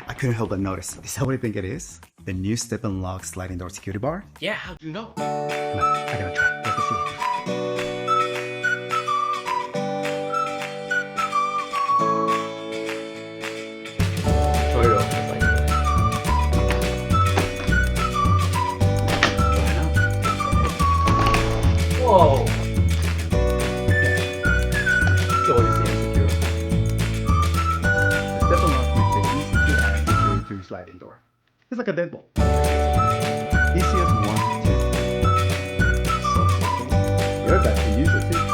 I couldn't help but notice. Is that what I think it is? The new StepNLock sliding door security bar? Yeah, how'd you know? Come on, I gotta try. Let's see. Whoa! So what is the insecure? The StepNLock makes it easy to add security to your sliding door. It's like a deadbolt. Easy as 1, 2. So simple. You're about to use it too.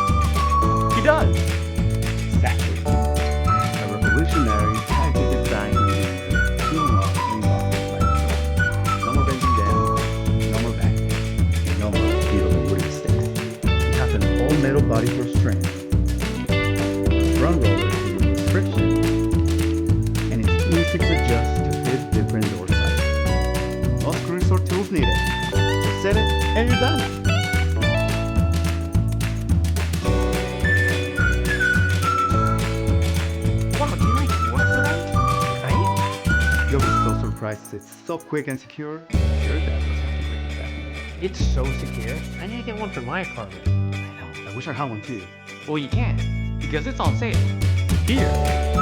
He does! Exactly. A revolutionary package design and user to unlock and lock the sliding door. No more bending down, no more backing, no more needling wooden sticks. It has an all-metal body for strength, a front roller to remove friction, and it's easy to adjust to fit different door sizes. No screws or tools needed. Just set it and you're done. Wow, do you like work for that? Right? You'll be so surprised it's so quick and secure. Your dad was happy with that. It's so secure. I need to get one for my apartment. I know. I wish I had one too. Well, you can't, because it's on sale. Here.